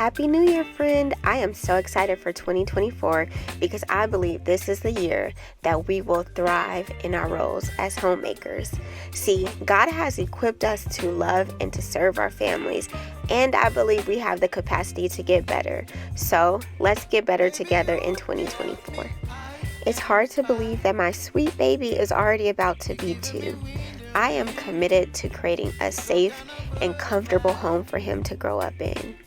Happy New Year, friend! I am so excited for 2024 because I believe this is the year that we will thrive in our roles as homemakers. See, God has equipped us to love and to serve our families, and I believe we have the capacity to get better. So, let's get better together in 2024. It's hard to believe that my sweet baby is already about to be 2. I am committed to creating a safe and comfortable home for him to grow up in.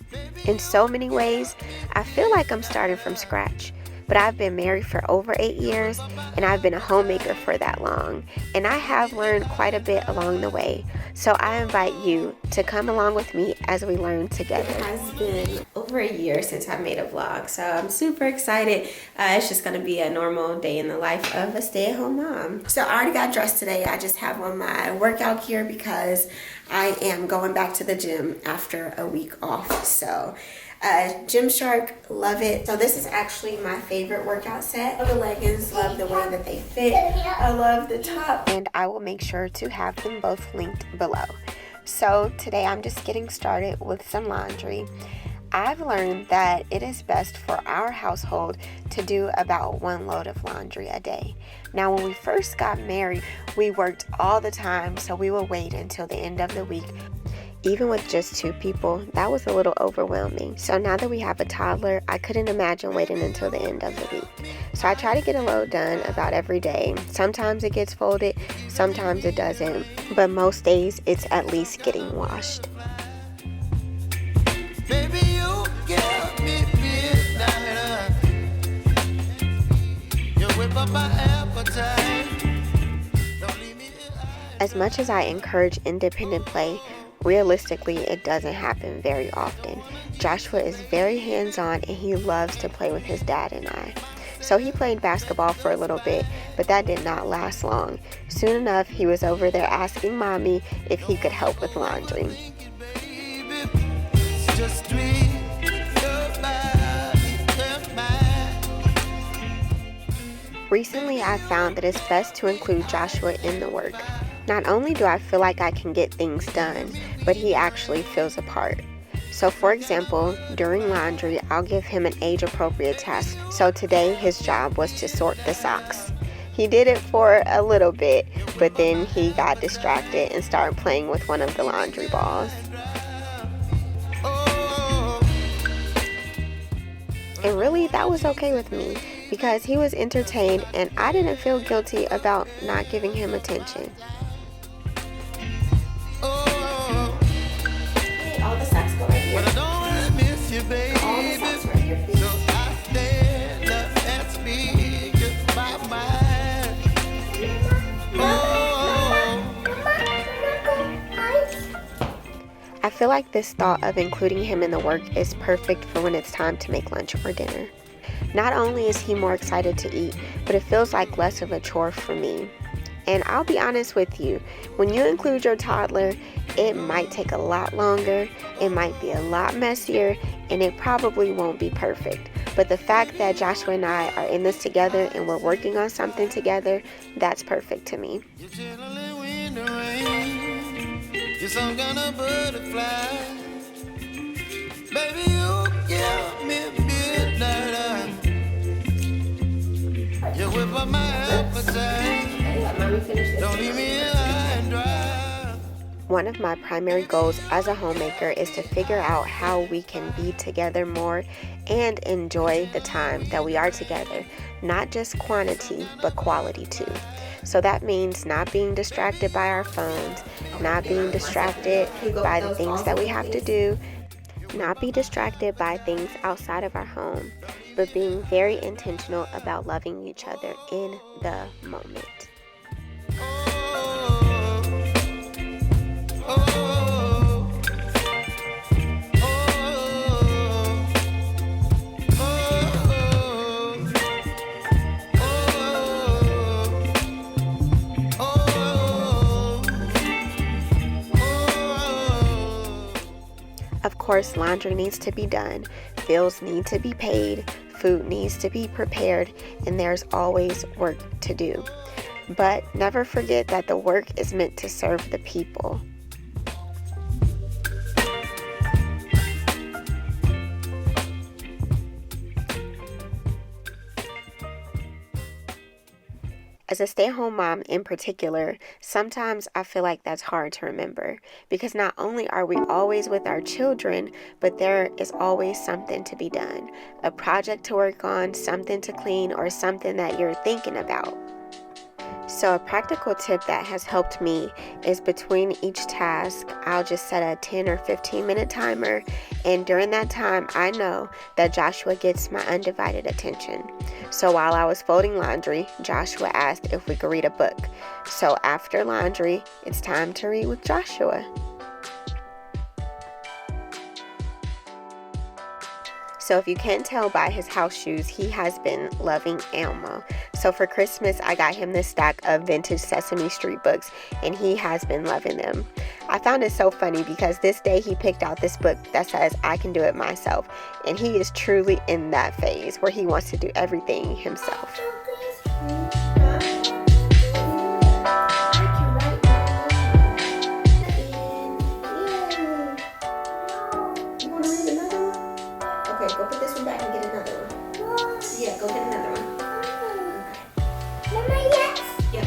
In so many ways, I feel like I'm starting from scratch, but I've been married for over 8 years and I've been a homemaker for that long, and I have learned quite a bit along the way. So I invite you to come along with me as we learn together. It has been over a year since I made a vlog, so I'm super excited. It's just going to be a normal day in the life of a stay-at-home mom. So I already got dressed today. I just have on my workout gear because I am going back to the gym after a week off. So GymShark, love it. So this is actually my favorite workout set. I love the leggings, love the way that they fit. I love the top, and I will make sure to have them both linked below. So today I'm just getting started with some laundry. I've learned that it is best for our household to do about 1 load of laundry a day. Now, when we first got married, we worked all the time, so we would wait until the end of the week. Even with just 2 people, that was a little overwhelming. So now that we have a toddler, I couldn't imagine waiting until the end of the week. So I try to get a load done about every day. Sometimes it gets folded, sometimes it doesn't, but most days it's at least getting washed. Baby, you give me midnight. You whip up my appetite. Don't leave me As much as I encourage independent play, realistically, it doesn't happen very often. Joshua is very hands-on and he loves to play with his dad and I. So he played basketball for a little bit, but that did not last long. Soon enough, he was over there asking mommy if he could help with laundry. just tweet your body, Recently, I found that it's best to include Joshua in the work. Not only do I feel like I can get things done, but he actually feels a part. So for example, during laundry, I'll give him an age-appropriate task. So today, his job was to sort the socks. He did it for a little bit, but then he got distracted and started playing with one of the laundry balls. And really, that was okay with me because he was entertained and I didn't feel guilty about not giving him attention. Hey, all the socks go right here. But I don't wanna miss you, baby. All the socks right here, please. So I stand up and speak just my mind. I feel like this thought of including him in the work is perfect for when it's time to make lunch or dinner. Not only is he more excited to eat, but it feels like less of a chore for me. And I'll be honest with you, when you include your toddler, it might take a lot longer, it might be a lot messier, and it probably won't be perfect. But the fact that Joshua and I are in this together and we're working on something together, that's perfect to me. You're chilling in the rain. You're some kind of butterfly. Baby, you give me midnight. You whip up my appetite. Don't leave me high and dry. One of my primary goals as a homemaker is to figure out how we can be together more and enjoy the time that we are together. Not just quantity, but quality too. So that means not being distracted by our phones, not being distracted by the things that we have to do, not be distracted by things outside of our home, but being very intentional about loving each other in the moment. Of course, laundry needs to be done, bills need to be paid, food needs to be prepared, and there's always work to do. But never forget that the work is meant to serve the people. As a stay-at-home mom in particular, sometimes I feel like that's hard to remember because not only are we always with our children, but there is always something to be done, a project to work on, something to clean, or something that you're thinking about. So a practical tip that has helped me is between each task, I'll just set a 10 or 15 minute timer, and during that time, I know that Joshua gets my undivided attention. So while I was folding laundry, Joshua asked if we could read a book. So after laundry, it's time to read with Joshua. So if you can't tell by his house shoes, he has been loving Elmo. So for Christmas, I got him this stack of vintage Sesame Street books, and he has been loving them. I found it so funny because this day he picked out this book that says, I can do it myself. And he is truly in that phase where he wants to do everything himself. Okay, go put this one back and get another one. Yeah, go get another one. Mama, yes. Yep.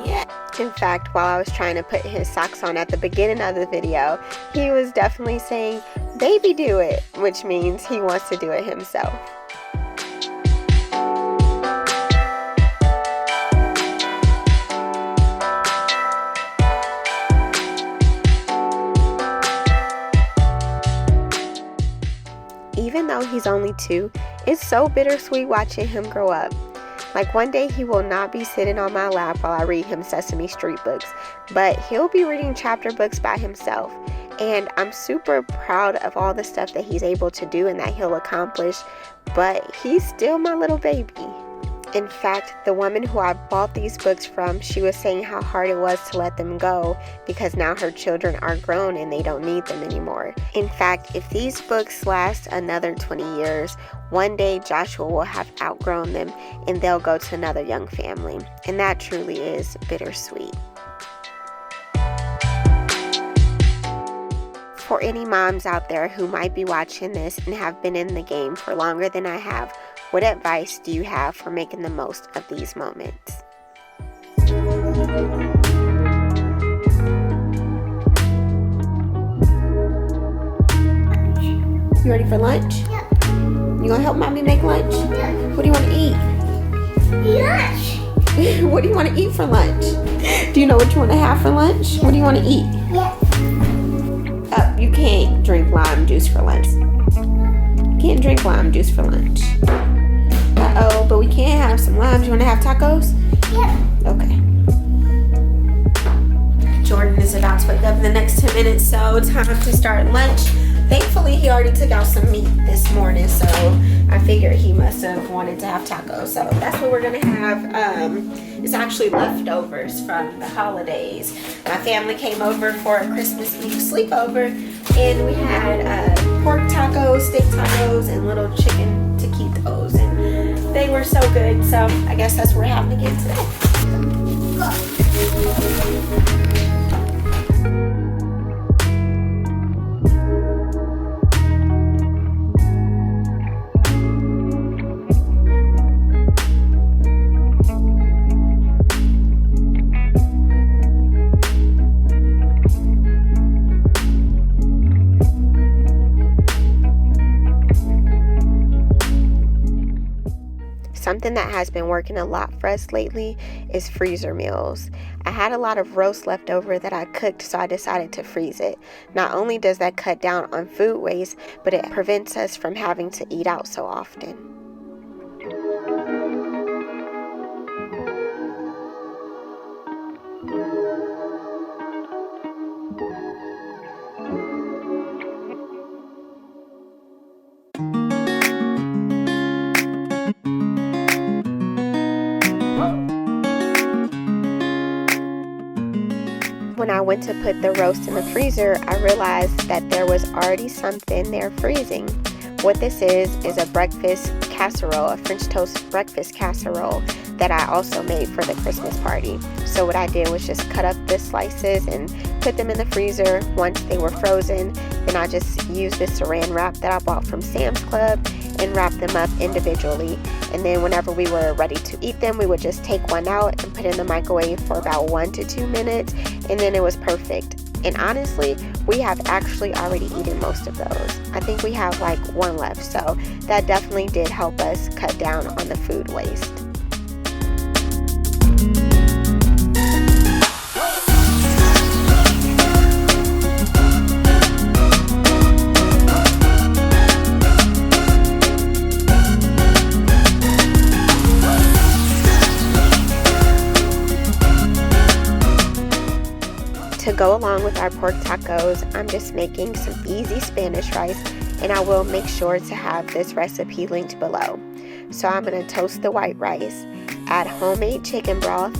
Yeah. In fact, while I was trying to put his socks on at the beginning of the video, he was definitely saying, baby, do it, which means he wants to do it himself. Even though he's only 2, it's so bittersweet watching him grow up. Like one day he will not be sitting on my lap while I read him Sesame Street books, but he'll be reading chapter books by himself. And I'm super proud of all the stuff that he's able to do and that he'll accomplish, but he's still my little baby. In fact, the woman who I bought these books from, she was saying how hard it was to let them go because now her children are grown and they don't need them anymore. In fact, if these books last another 20 years, one day Joshua will have outgrown them and they'll go to another young family. And that truly is bittersweet. For any moms out there who might be watching this and have been in the game for longer than I have, what advice do you have for making the most of these moments? You ready for lunch? Yeah. You gonna help mommy make lunch? Yeah. What do you want to eat? Lunch. What do you want to eat for lunch? Do you know what you want to have for lunch? What do you want to eat? Yeah. You can't drink lime juice for lunch. You can't drink lime juice for lunch. Uh-oh, but we can have some limes. You want to have tacos? Yeah. Okay. Jordan is about to wake up in the next 10 minutes, so time to start lunch. Thankfully, he already took out some meat this morning, so I figured he must have wanted to have tacos. So that's what we're going to have. It's actually leftovers from the holidays. My family came over for a Christmas Eve sleepover, and we had pork tacos, steak tacos, and little chicken taquitos, and they were so good. So I guess that's what we're having again today. Go. Something that has been working a lot for us lately is freezer meals. I had a lot of roast left over that I cooked, so I decided to freeze it. Not only does that cut down on food waste, but it prevents us from having to eat out so often. When I went to put the roast in the freezer, I realized that there was already something there freezing. What this is a breakfast casserole, a French toast breakfast casserole that I also made for the Christmas party. So what I did was just cut up the slices and put them in the freezer. Once they were frozen, then I just used this saran wrap that I bought from Sam's Club and wrap them up individually. And then whenever we were ready to eat them, we would just take one out and put it in the microwave for about 1 to 2 minutes, and then it was perfect. And honestly, we have actually already eaten most of those. I think we have like one left, so that definitely did help us cut down on the food waste. To go along with our pork tacos, I'm just making some easy Spanish rice, and I will make sure to have this recipe linked below. So I'm going to toast the white rice, add homemade chicken broth,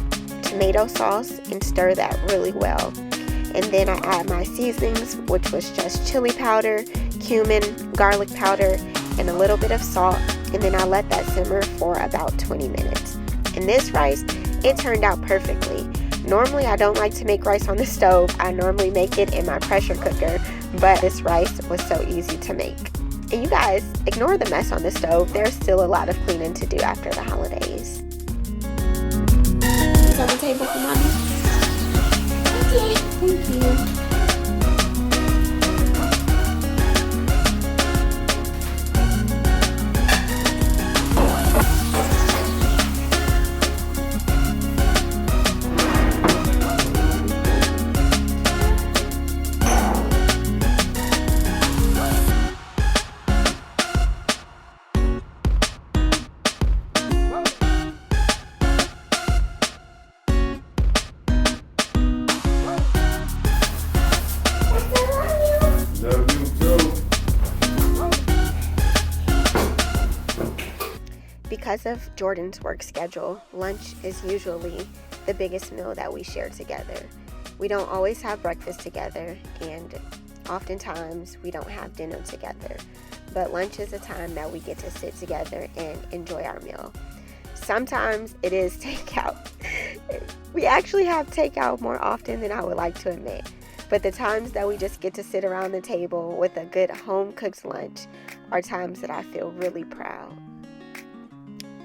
tomato sauce, and stir that really well. And then I add my seasonings, which was just chili powder, cumin, garlic powder, and a little bit of salt, and then I let that simmer for about 20 minutes. And this rice, it turned out perfectly. Normally, I don't like to make rice on the stove. I normally make it in my pressure cooker, but this rice was so easy to make. And you guys, ignore the mess on the stove. There's still a lot of cleaning to do after the holidays. It's on the table for mommy. Okay, thank you. Because of Jordan's work schedule, lunch is usually the biggest meal that we share together. We don't always have breakfast together, and oftentimes we don't have dinner together. But lunch is a time that we get to sit together and enjoy our meal. Sometimes it is takeout. We actually have takeout more often than I would like to admit. But the times that we just get to sit around the table with a good home-cooked lunch are times that I feel really proud.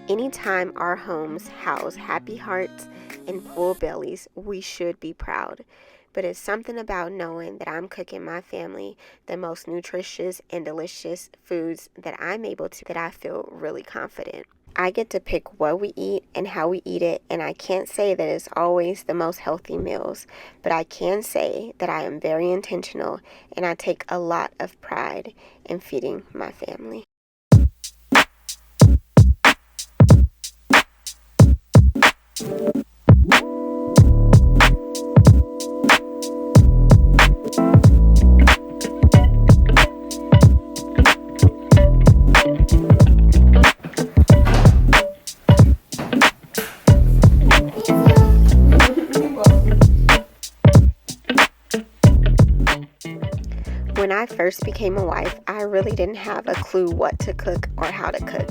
Anytime our homes house happy hearts and full bellies, we should be proud. But it's something about knowing that I'm cooking my family the most nutritious and delicious foods that I'm able to, that I feel really confident. I get to pick what we eat and how we eat it, and I can't say that it's always the most healthy meals, but I can say that I am very intentional and I take a lot of pride in feeding my family. When I first became a wife, I really didn't have a clue what to cook or how to cook,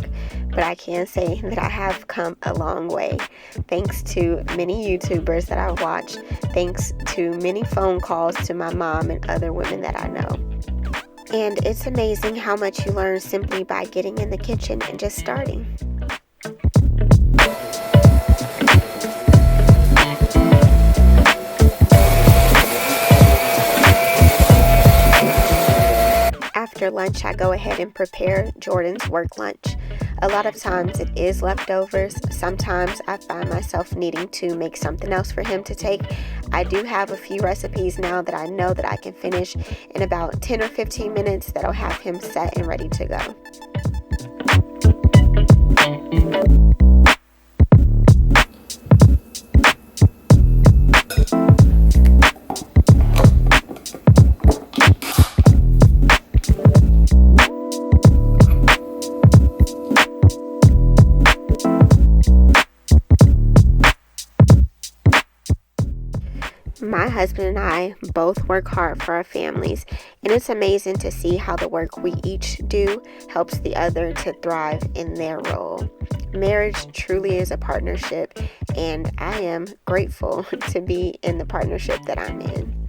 but I can say that I have come a long way, thanks to many YouTubers that I've watched, thanks to many phone calls to my mom and other women that I know. And it's amazing how much you learn simply by getting in the kitchen and just starting. After lunch, I go ahead and prepare Jordan's work lunch. A lot of times it is leftovers. Sometimes I find myself needing to make something else for him to take. I do have a few recipes now that I know that I can finish in about 10 or 15 minutes that'll have him set and ready to go. My husband and I both work hard for our families, and it's amazing to see how the work we each do helps the other to thrive in their role. marriage truly is a partnership, and I am grateful to be in the partnership that I'm in.